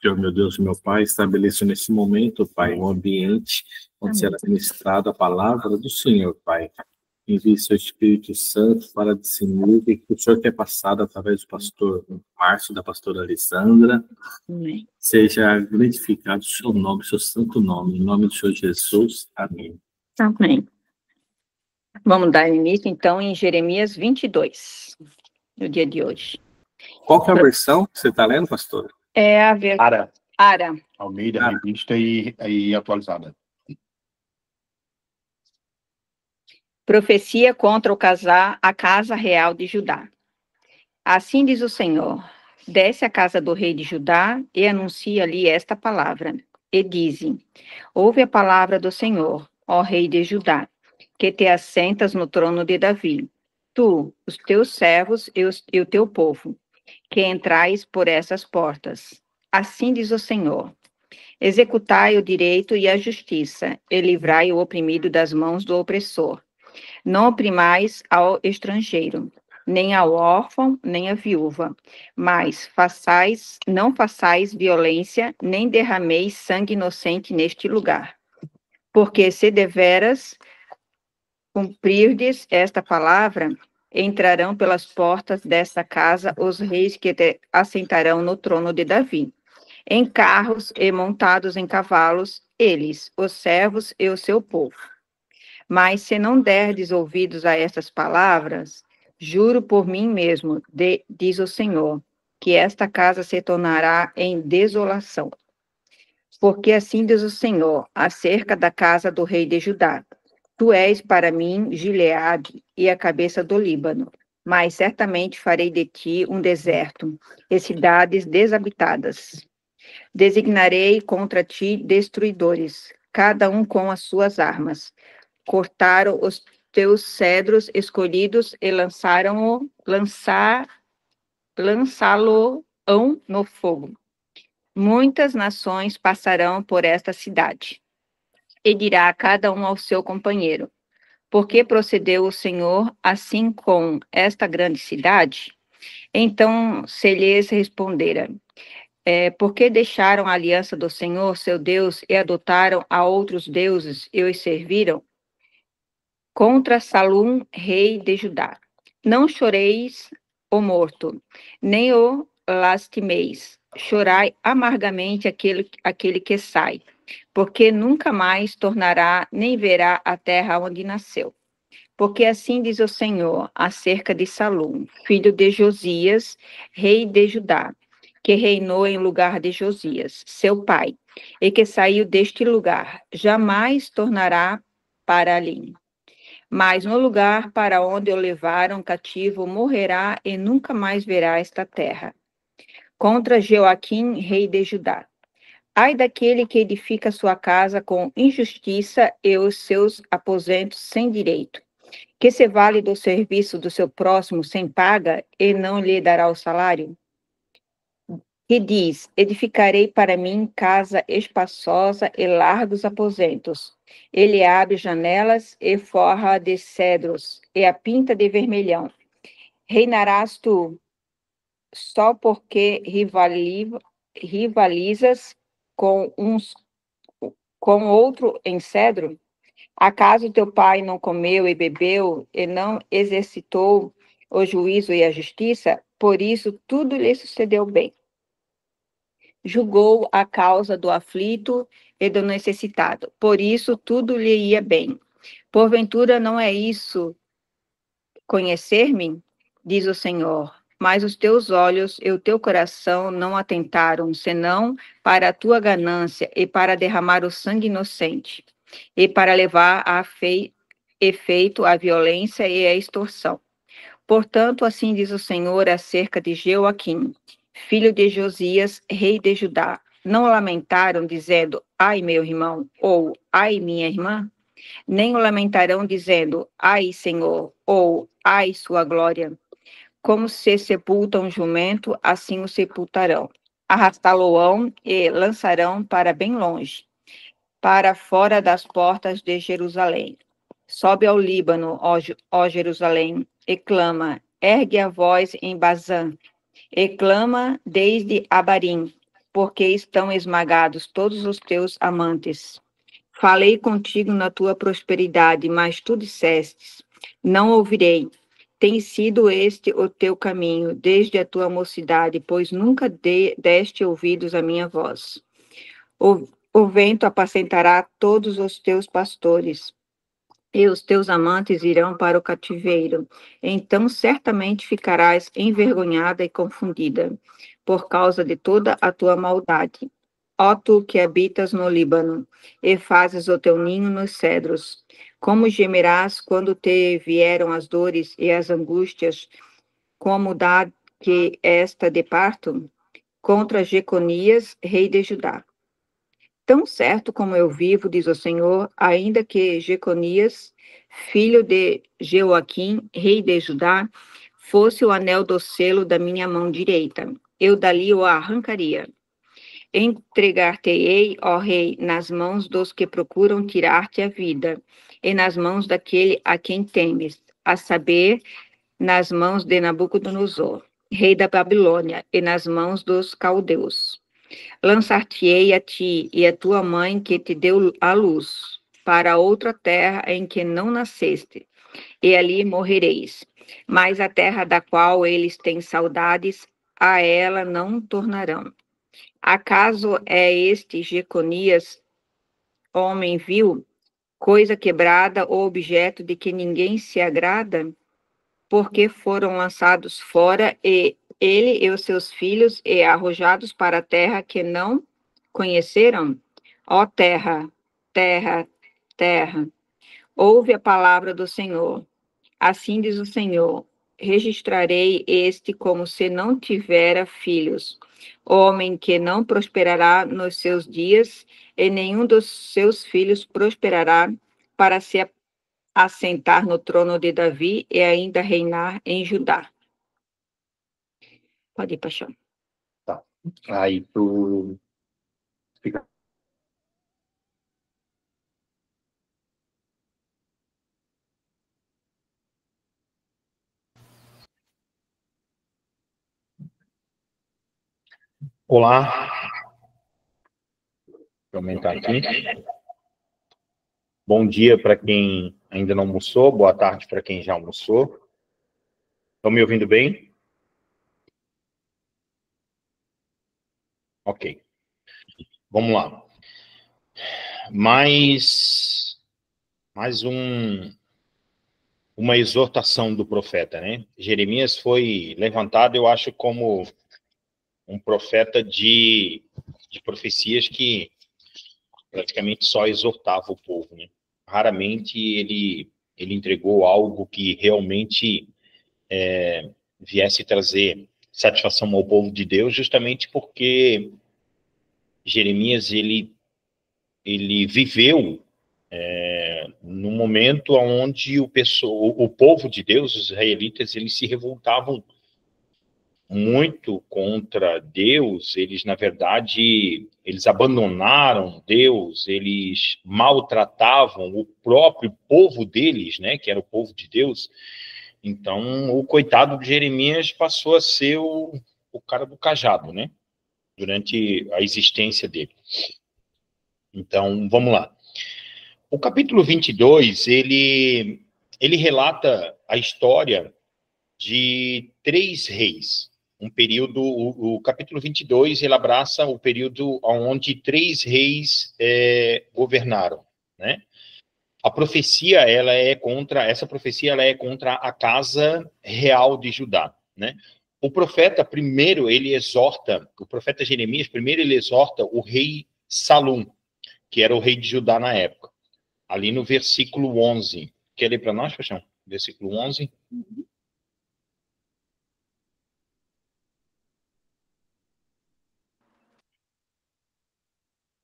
Senhor, meu Deus, meu Pai, estabeleça nesse momento, Pai, um ambiente onde será ministrada a palavra do Senhor, Pai. Envie seu Espírito Santo para discernir o que o Senhor quer passar através do pastor Márcio, da pastora Alessandra. Amém. Seja glorificado o seu nome, o seu santo nome, em nome do Senhor Jesus. Amém. Amém. Vamos dar início, então, em Jeremias 22, no dia de hoje. Qual que é a versão que você está lendo, pastor? É a Ara. Almeida, revista e atualizada. Profecia contra a casa real de Judá. Assim diz o Senhor: desce à casa do rei de Judá e anuncia-lhe esta palavra. E dizem: ouve a palavra do Senhor, ó rei de Judá, que te assentas no trono de Davi, tu, os teus servos e o teu povo, que entrais por essas portas. Assim diz o Senhor: executai o direito e a justiça, e livrai o oprimido das mãos do opressor. Não oprimais ao estrangeiro, nem ao órfão, nem à viúva, mas não façais violência, nem derrameis sangue inocente neste lugar. Porque se deveras cumprirdes esta palavra, entrarão pelas portas desta casa os reis que te assentarão no trono de Davi, em carros e montados em cavalos, eles, os servos e o seu povo. Mas se não derdes ouvidos a estas palavras, juro por mim mesmo, diz o Senhor, que esta casa se tornará em desolação. Porque assim diz o Senhor, acerca da casa do rei de Judá: tu és para mim Gileade e a cabeça do Líbano, mas certamente farei de ti um deserto e cidades desabitadas. Designarei contra ti destruidores, cada um com as suas armas. Cortaram os teus cedros escolhidos e lançá-lo-ão no fogo. Muitas nações passarão por esta cidade, e dirá cada um ao seu companheiro: por que procedeu o Senhor assim com esta grande cidade? Então se lhes respondera: porque deixaram a aliança do Senhor, seu Deus, e adotaram a outros deuses e os serviram? Contra Salum, rei de Judá. Não choreis o morto, nem o lastimeis. Chorai amargamente aquele que sai, porque nunca mais tornará, nem verá a terra onde nasceu. Porque assim diz o Senhor acerca de Salum, filho de Josias, rei de Judá, que reinou em lugar de Josias, seu pai, e que saiu deste lugar, jamais tornará para ali. Mas no lugar para onde o levaram cativo, morrerá e nunca mais verá esta terra. Contra Joaquim, rei de Judá. Ai daquele que edifica sua casa com injustiça e os seus aposentos sem direito, que se vale do serviço do seu próximo sem paga e não lhe dará o salário? Que diz: edificarei para mim casa espaçosa e largos aposentos. Ele abre janelas e forra de cedros, e a pinta de vermelhão. Reinarás tu, só porque rivalizas com outro em cedro? Acaso teu pai não comeu e bebeu, e não exercitou o juízo e a justiça? Por isso tudo lhe sucedeu bem. Julgou a causa do aflito e do necessitado, por isso tudo lhe ia bem. Porventura não é isso conhecer-me, diz o Senhor, mas os teus olhos e o teu coração não atentaram, senão para a tua ganância e para derramar o sangue inocente, e para levar a efeito a violência e a extorsão. Portanto, assim diz o Senhor acerca de Joaquim, filho de Josias, rei de Judá. Não lamentaram, dizendo: ai, meu irmão, ou ai, minha irmã? Nem o lamentarão, dizendo: ai, Senhor, ou ai, sua glória. Como se sepulta um jumento, assim o sepultarão. Arrastá-lo-ão e lançarão para bem longe, para fora das portas de Jerusalém. Sobe ao Líbano, ó Jerusalém, e clama, ergue a voz em Bazã, e clama desde Abarim, porque estão esmagados todos os teus amantes. Falei contigo na tua prosperidade, mas tu dissestes: não ouvirei. Tem sido este o teu caminho desde a tua mocidade, pois nunca deste ouvidos à minha voz. O vento apacentará todos os teus pastores, e os teus amantes irão para o cativeiro. Então certamente ficarás envergonhada e confundida, por causa de toda a tua maldade. Ó tu que habitas no Líbano, e fazes o teu ninho nos cedros, como gemerás quando te vieram as dores e as angústias, como dá que esta de parto, contra Jeconias, rei de Judá. Tão certo como eu vivo, diz o Senhor, ainda que Jeconias, filho de Jeoaquim, rei de Judá, fosse o anel do selo da minha mão direita, eu dali o arrancaria. Entregar-te-ei, ó rei, nas mãos dos que procuram tirar-te a vida, e nas mãos daquele a quem temes, a saber, nas mãos de Nabucodonosor, rei da Babilônia, e nas mãos dos caldeus. Lançar-te-ei a ti e a tua mãe que te deu a luz, para outra terra em que não nasceste, e ali morrereis. Mas a terra da qual eles têm saudades, a ela não tornarão. Acaso é este Jeconias, homem vil, coisa quebrada ou objeto de que ninguém se agrada? Porque foram lançados fora e ele e os seus filhos e arrojados para a terra que não conheceram? Ó terra, terra, terra, ouve a palavra do Senhor. Assim diz o Senhor: registrarei este como se não tivera filhos, homem que não prosperará nos seus dias, e nenhum dos seus filhos prosperará para se assentar no trono de Davi e ainda reinar em Judá. Pode ir, Paixão. Tá. Aí tu fica. Olá. Vou aumentar aqui. Bom dia para quem ainda não almoçou, boa tarde para quem já almoçou. Estão me ouvindo bem? Ok. Vamos lá. Mais uma exortação do profeta, né? Jeremias foi levantado, eu acho, como um profeta de profecias que praticamente só exortava o povo, né? Raramente ele entregou algo que realmente viesse trazer satisfação ao povo de Deus, justamente porque Jeremias ele viveu num momento onde o povo de Deus, os israelitas, eles se revoltavam muito contra Deus. Eles, na verdade, eles abandonaram Deus, eles maltratavam o próprio povo deles, né, que era o povo de Deus. Então, o coitado de Jeremias passou a ser o cara do cajado, né, durante a existência dele. Então, vamos lá. O capítulo 22, ele relata a história de 3 reis. Um período, o capítulo 22, ele abraça o período onde 3 reis governaram, né? A profecia, essa profecia ela é contra a casa real de Judá, né? O profeta primeiro, o profeta Jeremias, primeiro ele exorta o rei Salum, que era o rei de Judá na época. Ali no versículo 11. Quer ler para nós, Paixão? Versículo 11.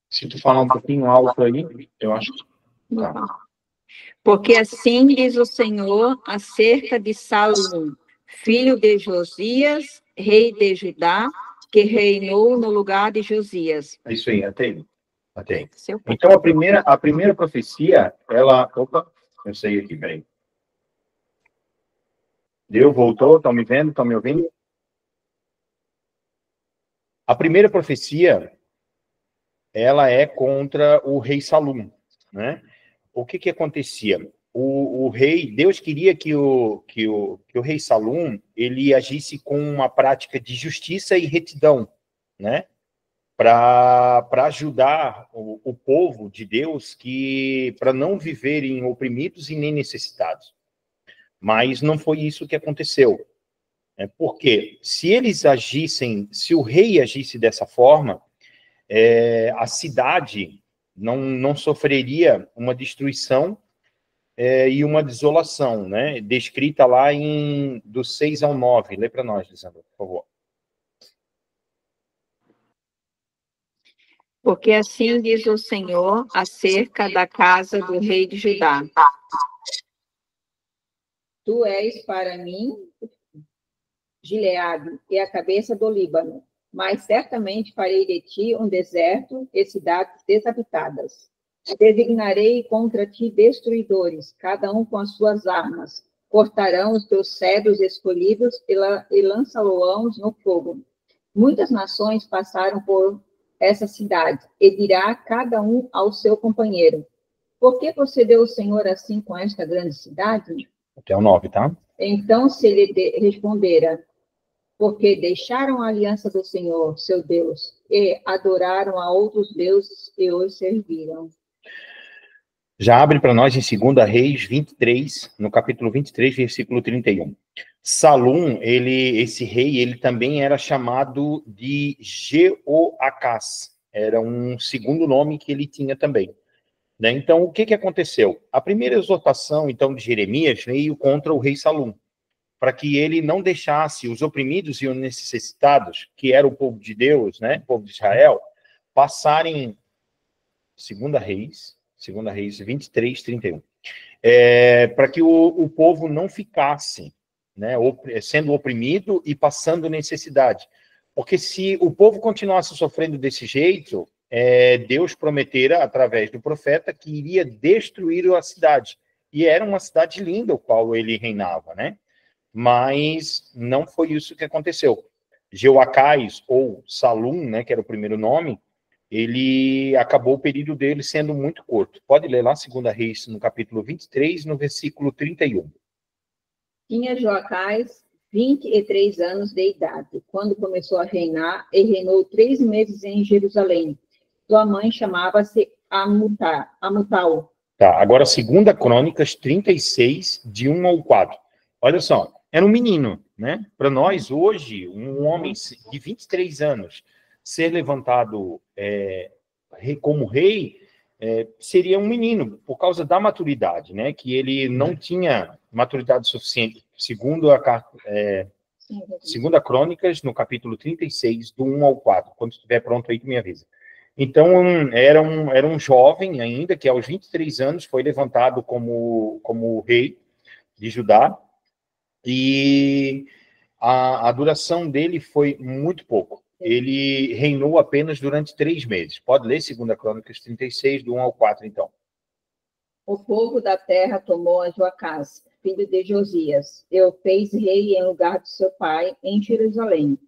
Se tu falar um pouquinho alto aí, eu acho que... Tá. Porque assim diz o Senhor acerca de Salom, filho de Josias, rei de Judá, que reinou no lugar de Josias. É isso aí, até aí. Então, a primeira profecia, ela... Opa, eu sei aqui, peraí. Deu, voltou, estão me vendo, estão me ouvindo? A primeira profecia, ela é contra o rei Salum, né? O que acontecia? O rei, Deus queria que o rei Salum, ele agisse com uma prática de justiça e retidão, né? Para ajudar o povo de Deus para não viverem oprimidos e nem necessitados. Mas não foi isso que aconteceu. Porque se eles agissem, se o rei agisse dessa forma, a cidade não sofreria uma destruição e uma desolação, né? Descrita lá do 6 ao 9. Lê para nós, Lisandro, por favor. Porque assim diz o Senhor acerca da casa do rei de Judá. Tu és para mim Gileade e a cabeça do Líbano, mas certamente farei de ti um deserto e cidades desabitadas. Designarei contra ti destruidores, cada um com as suas armas. Cortarão os teus cedros escolhidos e lançá-los no fogo. Muitas nações passaram por essa cidade, e dirá cada um ao seu companheiro: por que procedeu o Senhor assim com esta grande cidade? Até o 9, tá? Então se ele respondera: porque deixaram a aliança do Senhor, seu Deus, e adoraram a outros deuses e os serviram. Já abre para nós em 2 Reis 23, no capítulo 23, versículo 31. Salum, esse rei, ele também era chamado de Jeoacás. Era um segundo nome que ele tinha também. Né? Então, o que aconteceu? A primeira exortação, então, de Jeremias veio contra o rei Salum, para que ele não deixasse os oprimidos e os necessitados, que era o povo de Deus, né, o povo de Israel, passarem 2 Reis 23, 31. Para que o povo não ficasse, né, sendo oprimido e passando necessidade. Porque se o povo continuasse sofrendo desse jeito, Deus prometera, através do profeta, que iria destruir a cidade. E era uma cidade linda, o qual ele reinava, né? Mas não foi isso que aconteceu. Jeoacás, ou Salum, né, que era o primeiro nome, ele acabou o período dele sendo muito curto. Pode ler lá 2 Reis, no capítulo 23, no versículo 31. Tinha Joacás 23 anos de idade, quando começou a reinar, e reinou 3 meses em Jerusalém. Sua mãe chamava-se Amutal. Tá, agora 2 Crônicas 36, de 1 ao 4. Olha só, era um menino, né? Para nós, hoje, um homem de 23 anos ser levantado como rei, seria um menino, por causa da maturidade, né? Que ele não tinha maturidade suficiente, segundo a 2 Crônicas, no capítulo 36, do 1 ao 4. Quando estiver pronto aí, tu me avisa. Então, era um jovem ainda, que aos 23 anos foi levantado como rei de Judá, e a duração dele foi muito pouco. Ele reinou apenas durante 3 meses. Pode ler 2 Crônicas 36, do 1 ao 4, então. O povo da terra tomou a Joacás, filho de Josias, e o fez rei em lugar de seu pai, em Jerusalém.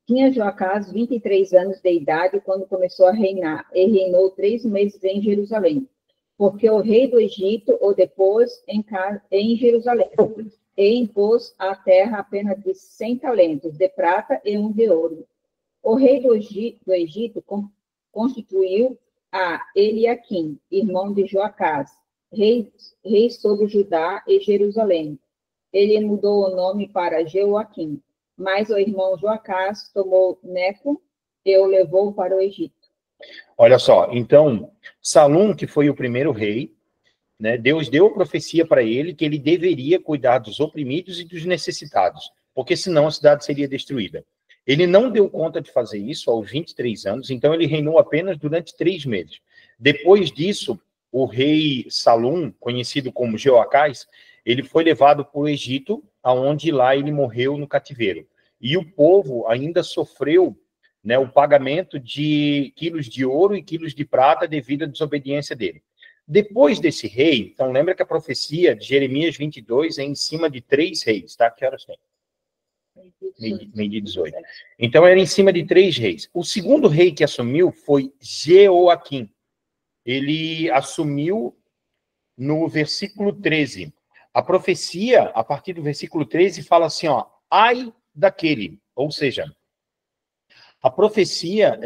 Tinha Joacás 23 anos de idade quando começou a reinar, e reinou 3 meses em Jerusalém, porque o rei do Egito o depôs em Jerusalém, e impôs à terra apenas de 100 talentos de prata e 1 de ouro. O rei do Egito constituiu a Eliaquim, irmão de Joacás, rei sobre Judá e Jerusalém. Ele mudou o nome para Jeoaquim, mas o irmão Joacás tomou Neco e o levou para o Egito. Olha só, então, Salum, que foi o primeiro rei, né, Deus deu a profecia para ele que ele deveria cuidar dos oprimidos e dos necessitados, porque senão a cidade seria destruída. Ele não deu conta de fazer isso aos 23 anos, então ele reinou apenas durante 3 meses. Depois disso, o rei Salum, conhecido como Jeoacás, ele foi levado para o Egito, aonde lá ele morreu no cativeiro. E o povo ainda sofreu, né, o pagamento de quilos de ouro e quilos de prata devido à desobediência dele. Depois desse rei, então lembra que a profecia de Jeremias 22 é em cima de 3 reis, tá? Que horas tem? Meio-dia 18. Então, era em cima de 3 reis. O segundo rei que assumiu foi Jeoaquim. Ele assumiu no versículo 13. A profecia, a partir do versículo 13, fala assim, ó, ai daquele. Ou seja, a profecia,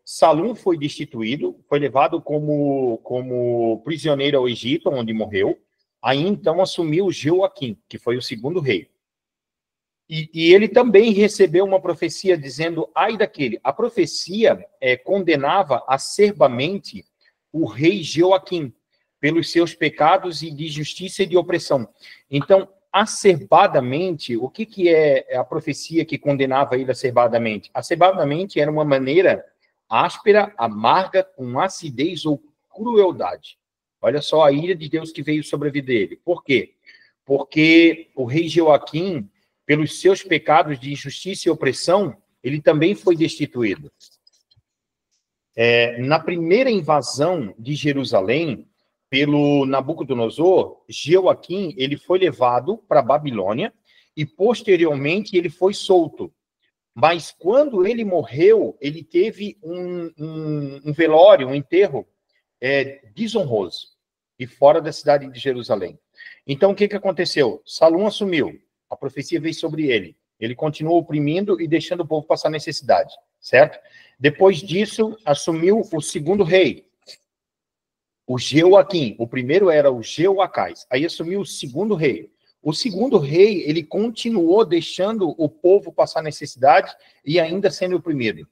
Salum foi destituído, foi levado como prisioneiro ao Egito, onde morreu. Aí, então, assumiu Jeoaquim, que foi o segundo rei. E ele também recebeu uma profecia dizendo, ai daquele. A profecia condenava acerbamente o rei Jeoaquim pelos seus pecados e de injustiça e de opressão. Então, acerbadamente, o que é a profecia que condenava ele acerbadamente? Acerbadamente era uma maneira áspera, amarga, com acidez ou crueldade. Olha só a ira de Deus que veio sobre a vida dele. Por quê? Porque o rei Jeoaquim, pelos seus pecados de injustiça e opressão, ele também foi destituído. Na primeira invasão de Jerusalém, pelo Nabucodonosor, Jeoaquim, ele foi levado para a Babilônia e, posteriormente, ele foi solto. Mas, quando ele morreu, ele teve um velório, um enterro desonroso e fora da cidade de Jerusalém. Então, o que aconteceu? Salum assumiu. A profecia veio sobre ele. Ele continuou oprimindo e deixando o povo passar necessidade, certo? Depois disso, assumiu o segundo rei, o Jeoaquim. O primeiro era o Jeoacás. Aí assumiu o segundo rei. O segundo rei, ele continuou deixando o povo passar necessidade e ainda sendo oprimido.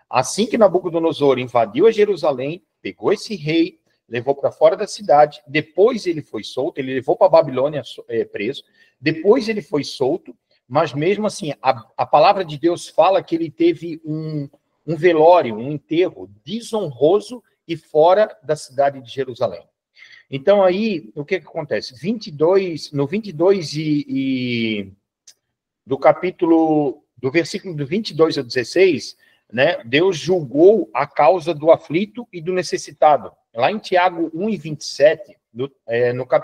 Assim que Nabucodonosor invadiu a Jerusalém, pegou esse rei, levou para fora da cidade, depois ele foi solto, ele levou para a Babilônia preso, depois ele foi solto, mas mesmo assim, a palavra de Deus fala que ele teve um velório, um enterro desonroso e fora da cidade de Jerusalém. Então aí, o que acontece? No 22 do versículo do 22 ao 16, né, Deus julgou a causa do aflito e do necessitado. Lá em Tiago 1 e 27,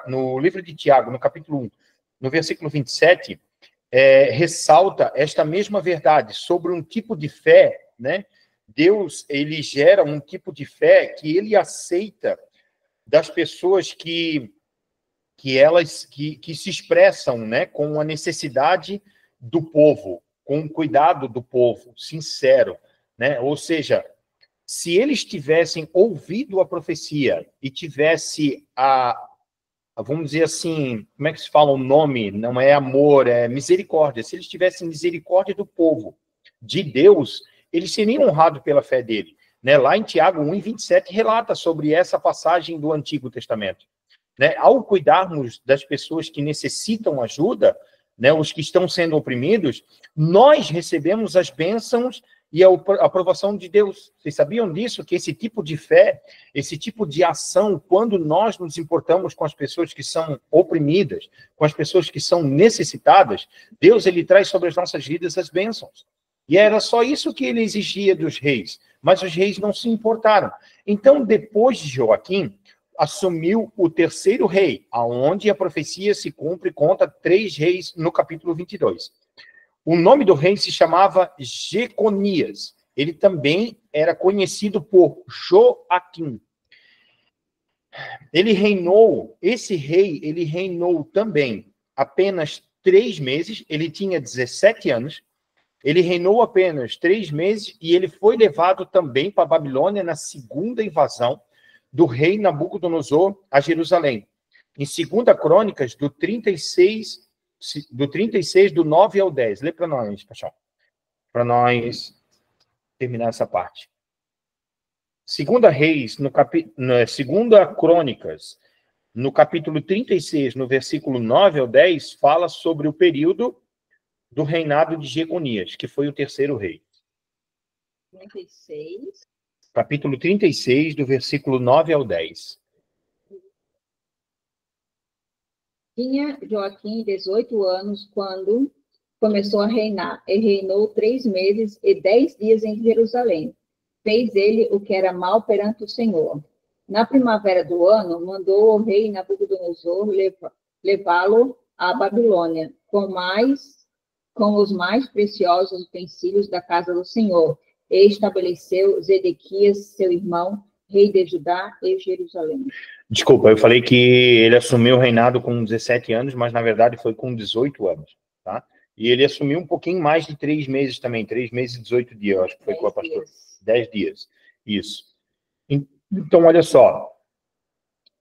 no livro de Tiago, no capítulo 1, no versículo 27, ressalta esta mesma verdade sobre um tipo de fé, né? Deus, ele gera um tipo de fé que ele aceita das pessoas que se expressam, né, com a necessidade do povo, com o cuidado do povo, sincero, né? Ou seja, se eles tivessem ouvido a profecia e tivesse vamos dizer assim, como é que se fala o nome? Não é amor, é misericórdia. Se eles tivessem misericórdia do povo, de Deus, eles seriam honrados pela fé dele. Né? Lá em Tiago 1 e 27 relata sobre essa passagem do Antigo Testamento. Né? Ao cuidarmos das pessoas que necessitam ajuda, né, os que estão sendo oprimidos, nós recebemos as bênçãos e a aprovação de Deus. Vocês sabiam disso? Que esse tipo de fé, esse tipo de ação, quando nós nos importamos com as pessoas que são oprimidas, com as pessoas que são necessitadas, Deus, ele traz sobre as nossas vidas as bênçãos. E era só isso que ele exigia dos reis, mas os reis não se importaram. Então, depois de Joaquim, assumiu o terceiro rei, aonde a profecia se cumpre, conta 3 reis no capítulo 22. O nome do rei se chamava Jeconias. Ele também era conhecido por Joaquim. Esse rei, ele reinou também apenas 3 meses, ele tinha 17 anos, ele reinou apenas 3 meses e ele foi levado também para a Babilônia na segunda invasão do rei Nabucodonosor a Jerusalém. Em 2 Crônicas, do 36, do 9 ao 10. Lê para nós, Paixão. Para nós terminar essa parte. 2 Reis, 2 Crônicas, no capítulo 36, no versículo 9 ao 10, fala sobre o período do reinado de Jeconias, que foi o terceiro rei. 36. Capítulo 36, do versículo 9 ao 10. Tinha Joaquim 18 anos quando começou a reinar. Ele reinou 3 meses e 10 dias em Jerusalém. Fez ele o que era mal perante o Senhor. Na primavera do ano, mandou o rei Nabucodonosor levá-lo à Babilônia, com mais com os mais preciosos utensílios da casa do Senhor, e estabeleceu Zedequias, seu irmão, rei de Judá e Jerusalém. Desculpa, eu falei que ele assumiu o reinado com 17 anos, mas na verdade foi com 18 anos, tá? E ele assumiu um pouquinho mais de 3 meses também, 3 meses e 18 dias, eu acho que foi com a pastora. 10 dias, isso. Então, olha só,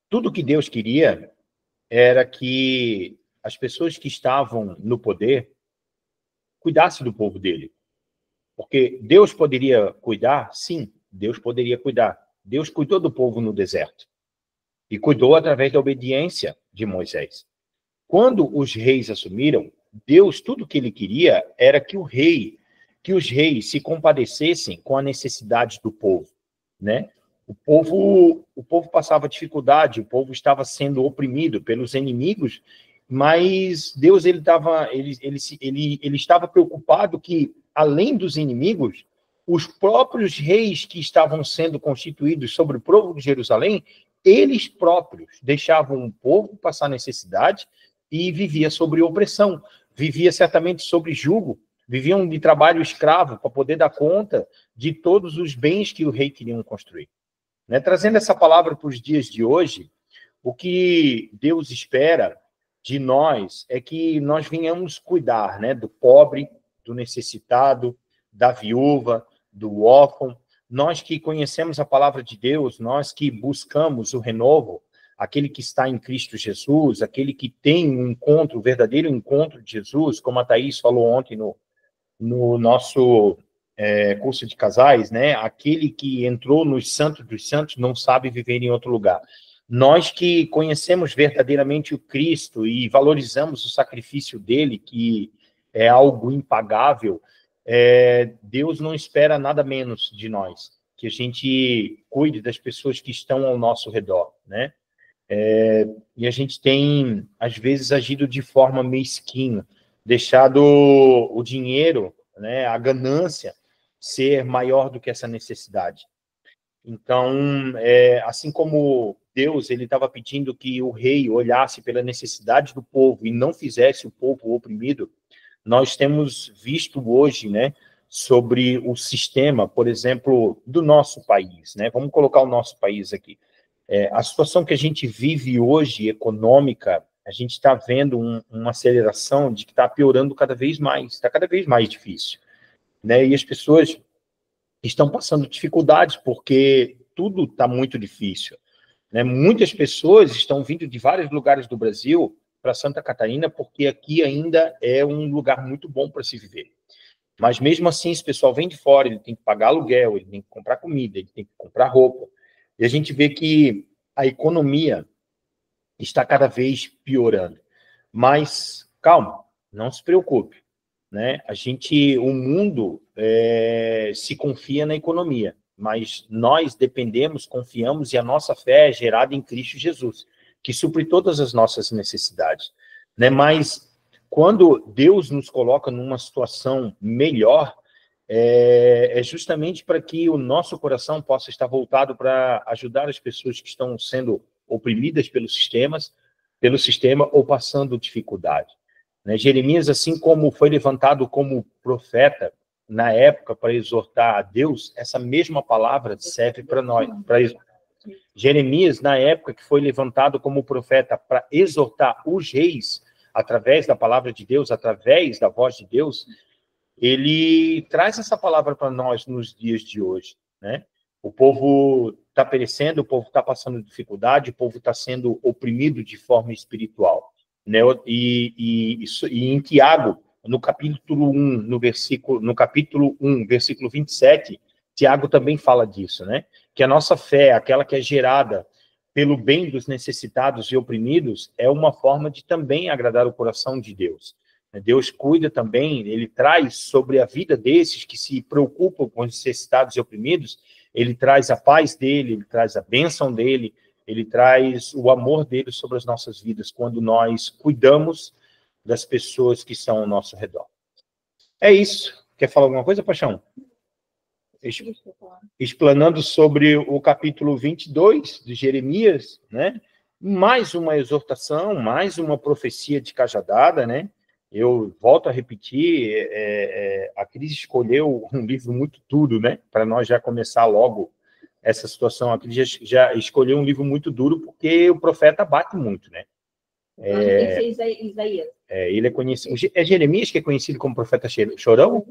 tudo que Deus queria era que as pessoas que estavam no poder cuidassem do povo dele. Porque Deus poderia cuidar? Sim, Deus poderia cuidar. Deus cuidou do povo no deserto. E cuidou através da obediência de Moisés. Quando os reis assumiram, Deus, tudo que ele queria era que os reis se compadecessem com a necessidade do povo, né? O povo passava dificuldade, o povo estava sendo oprimido pelos inimigos, mas Deus ele estava preocupado que, além dos inimigos, os próprios reis que estavam sendo constituídos sobre o povo de Jerusalém, eles próprios deixavam o povo passar necessidade e vivia sobre opressão, vivia certamente sobre jugo, viviam de trabalho escravo para poder dar conta de todos os bens que o rei queria construir. Né? Trazendo essa palavra para os dias de hoje, o que Deus espera de nós é que nós venhamos cuidar, né, do pobre, do necessitado, da viúva, do órfão. Nós que conhecemos a palavra de Deus, nós que buscamos o renovo, aquele que está em Cristo Jesus, aquele que tem um encontro, o verdadeiro encontro de Jesus, como a Thaís falou ontem no nosso curso de casais, né? Aquele que entrou nos santos dos santos não sabe viver em outro lugar. Nós que conhecemos verdadeiramente o Cristo e valorizamos o sacrifício dele, que é algo impagável, Deus não espera nada menos de nós, que a gente cuide das pessoas que estão ao nosso redor, né? E a gente tem, às vezes, agido de forma mesquinha, deixado o dinheiro, né, a ganância, ser maior do que essa necessidade. Então, assim como Deus ele estava pedindo que o rei olhasse pela necessidade do povo e não fizesse o povo oprimido, nós temos visto hoje, né, sobre o sistema, por exemplo, do nosso país, né? Vamos colocar o nosso país aqui. A situação que a gente vive hoje, econômica, a gente está vendo uma aceleração de que está piorando cada vez mais, está cada vez mais difícil, né? E as pessoas estão passando dificuldades porque tudo está muito difícil, né? Muitas pessoas estão vindo de vários lugares do Brasil para Santa Catarina porque aqui ainda é um lugar muito bom para se viver. Mas mesmo assim, esse pessoal vem de fora, ele tem que pagar aluguel, ele tem que comprar comida, ele tem que comprar roupa. E a gente vê que a economia está cada vez piorando. Mas, calma, não se preocupe, né? O mundo se confia na economia, mas nós dependemos, confiamos, e a nossa fé é gerada em Cristo Jesus, que supre todas as nossas necessidades, né? Mas quando Deus nos coloca numa situação melhor, é justamente para que o nosso coração possa estar voltado para ajudar as pessoas que estão sendo oprimidas pelo sistema ou passando dificuldade. Né? Jeremias, assim como foi levantado como profeta na época para exortar a Deus, essa mesma palavra serve para nós. Jeremias, na época que foi levantado como profeta para exortar os reis, através da palavra de Deus, através da voz de Deus, ele traz essa palavra para nós nos dias de hoje, né? O povo está perecendo, o povo está passando dificuldade, o povo está sendo oprimido de forma espiritual, né? E em Tiago, no capítulo 1, versículo 27, Tiago também fala disso, né? Que a nossa fé, aquela que é gerada pelo bem dos necessitados e oprimidos, é uma forma de também agradar o coração de Deus. Deus cuida também, ele traz sobre a vida desses que se preocupam com os necessitados e oprimidos, ele traz a paz dele, ele traz a bênção dele, ele traz o amor dele sobre as nossas vidas, quando nós cuidamos das pessoas que estão ao nosso redor. É isso. Quer falar alguma coisa, Paixão? Explanando sobre o capítulo 22 de Jeremias, né? Mais uma exortação, mais uma profecia de cajadada, né? Eu volto a repetir, a Cris escolheu um livro muito duro, né? Para nós já começar logo essa situação. A Cris já escolheu um livro muito duro porque o profeta bate muito, né? Isaías. Ele é conhecido. É Jeremias que é conhecido como profeta chorão?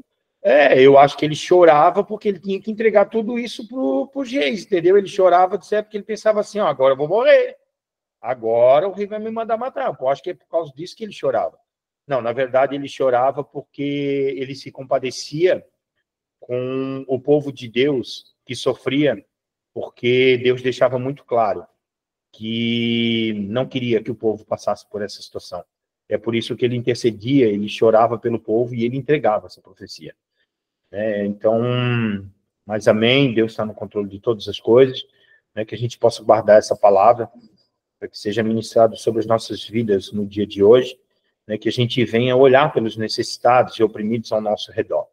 Eu acho que ele chorava porque ele tinha que entregar tudo isso para os reis, entendeu? Ele chorava de certo porque ele pensava assim, ó, agora eu vou morrer. Agora o rei vai me mandar matar. Eu acho que é por causa disso que ele chorava. Não, na verdade ele chorava porque ele se compadecia com o povo de Deus que sofria, porque Deus deixava muito claro que não queria que o povo passasse por essa situação. É por isso que ele intercedia, ele chorava pelo povo e ele entregava essa profecia. Então, mas amém, Deus está no controle de todas as coisas, né, que a gente possa guardar essa palavra, para que seja ministrado sobre as nossas vidas no dia de hoje, né, que a gente venha olhar pelos necessitados e oprimidos ao nosso redor.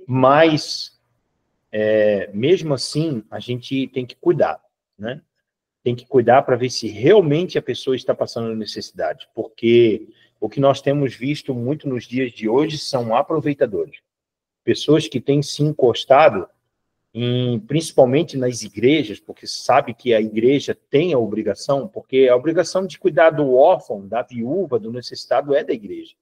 Mas, mesmo assim, a gente tem que cuidar, né? Tem que cuidar para ver se realmente a pessoa está passando necessidade, porque o que nós temos visto muito nos dias de hoje são aproveitadores. Pessoas que têm se encostado, principalmente nas igrejas, porque sabe que a igreja tem a obrigação, porque a obrigação de cuidar do órfão, da viúva, do necessitado é da igreja.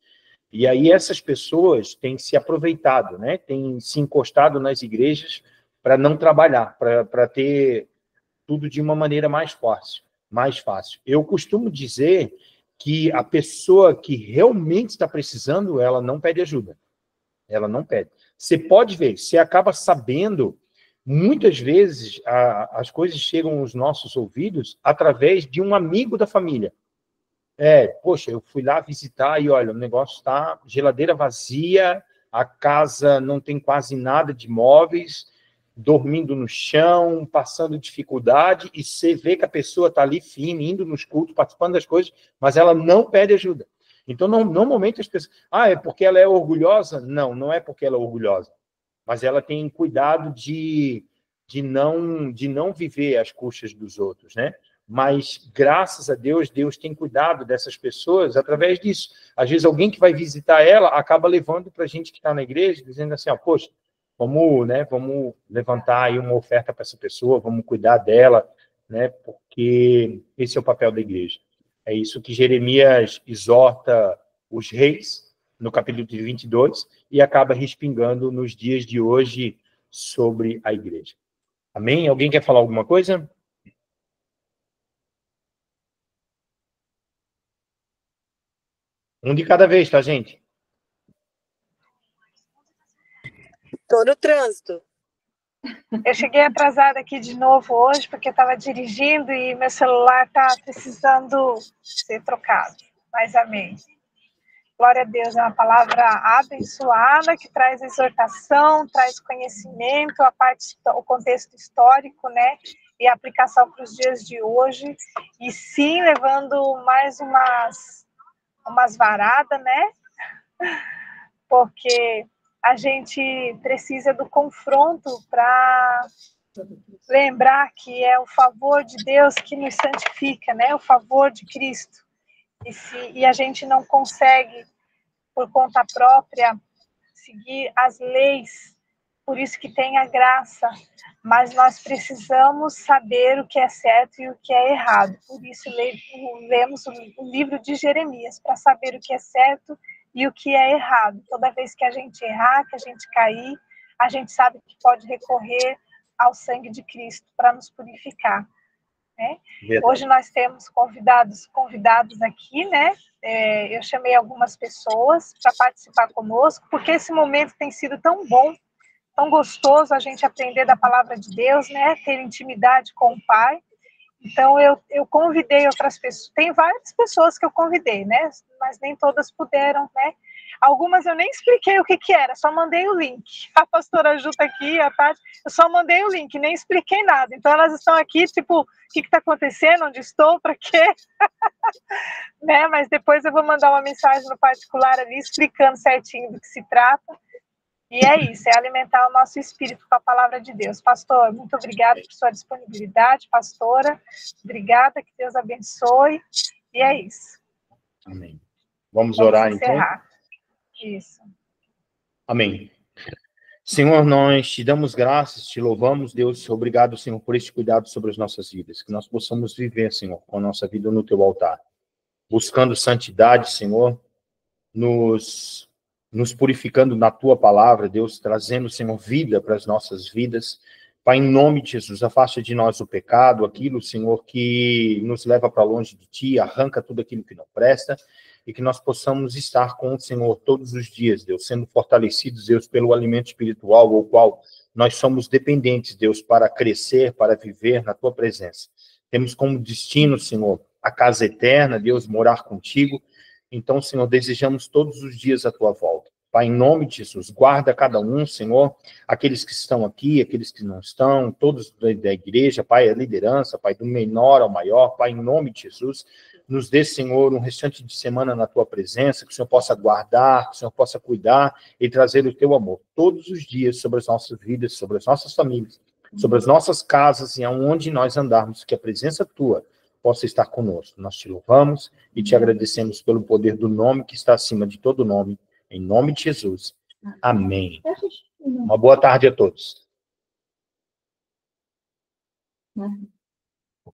E aí essas pessoas têm se aproveitado, né? Têm se encostado nas igrejas para não trabalhar, para ter tudo de uma maneira mais fácil. Eu costumo dizer que a pessoa que realmente está precisando, ela não pede ajuda. Ela não pede. Você pode ver, você acaba sabendo, muitas vezes as coisas chegam aos nossos ouvidos através de um amigo da família. Poxa, eu fui lá visitar e olha, o negócio está geladeira vazia, a casa não tem quase nada de móveis, dormindo no chão, passando dificuldade, e você vê que a pessoa está ali firme, indo nos cultos, participando das coisas, mas ela não pede ajuda. Então, normalmente as pessoas... é porque ela é orgulhosa? Não, não é porque ela é orgulhosa. Mas ela tem cuidado de não viver às custas dos outros, né? Mas, graças a Deus, Deus tem cuidado dessas pessoas através disso. Às vezes, alguém que vai visitar ela acaba levando para a gente que está na igreja, dizendo assim, poxa, vamos levantar aí uma oferta para essa pessoa, vamos cuidar dela, né? Porque esse é o papel da igreja. É isso que Jeremias exorta os reis, no capítulo 22, e acaba respingando nos dias de hoje sobre a igreja. Amém? Alguém quer falar alguma coisa? Um de cada vez, tá, gente? Estou no trânsito. Eu cheguei atrasada aqui de novo hoje, porque estava dirigindo e meu celular está precisando ser trocado. Mas amém. Glória a Deus, é uma palavra abençoada, que traz exortação, traz conhecimento, o contexto histórico, né? E a aplicação para os dias de hoje. E sim, levando mais umas varadas, né? Porque a gente precisa do confronto para lembrar que é o favor de Deus que nos santifica, né? O favor de Cristo. E a gente não consegue, por conta própria, seguir as leis, por isso que tem a graça, mas nós precisamos saber o que é certo e o que é errado. Por isso lemos o livro de Jeremias, para saber o que é certo e o que é errado. Toda vez que a gente errar, que a gente cair, a gente sabe que pode recorrer ao sangue de Cristo para nos purificar. Né? Hoje nós temos convidados aqui, né? Eu chamei algumas pessoas para participar conosco, porque esse momento tem sido tão bom, tão gostoso a gente aprender da palavra de Deus, né? Ter intimidade com o Pai. Então, eu convidei outras pessoas. Tem várias pessoas que eu convidei, né? Mas nem todas puderam, né? Algumas eu nem expliquei o que era, só mandei o link. A pastora Ju está aqui, a Tati, eu só mandei o link, nem expliquei nada. Então, elas estão aqui, tipo, o que está acontecendo, onde estou, para quê? Né? Mas depois eu vou mandar uma mensagem no particular ali, explicando certinho do que se trata. E é isso, é alimentar o nosso espírito com a palavra de Deus. Pastor, muito obrigada por sua disponibilidade, pastora. Obrigada, que Deus abençoe. E é isso. Amém. Vamos orar, então? Isso. Amém. Senhor, nós te damos graças, te louvamos, Deus. Obrigado, Senhor, por este cuidado sobre as nossas vidas. Que nós possamos viver, Senhor, com a nossa vida no teu altar. Buscando santidade, Senhor, nos purificando na tua palavra, Deus, trazendo, Senhor, vida para as nossas vidas. Pai, em nome de Jesus, afasta de nós o pecado, aquilo, Senhor, que nos leva para longe de ti, arranca tudo aquilo que não presta, e que nós possamos estar com o Senhor todos os dias, Deus, sendo fortalecidos, Deus, pelo alimento espiritual, ao qual nós somos dependentes, Deus, para crescer, para viver na tua presença. Temos como destino, Senhor, a casa eterna, Deus, morar contigo. Então, Senhor, desejamos todos os dias a tua volta. Pai, em nome de Jesus, guarda cada um, Senhor, aqueles que estão aqui, aqueles que não estão, todos da igreja, Pai, a liderança, Pai, do menor ao maior, Pai, em nome de Jesus, nos dê, Senhor, um restante de semana na tua presença, que o Senhor possa guardar, que o Senhor possa cuidar e trazer o teu amor todos os dias sobre as nossas vidas, sobre as nossas famílias, sobre as nossas casas e aonde nós andarmos, que a presença tua possa estar conosco. Nós te louvamos e te agradecemos pelo poder do nome que está acima de todo nome. Em nome de Jesus. Amém. Uma boa tarde a todos.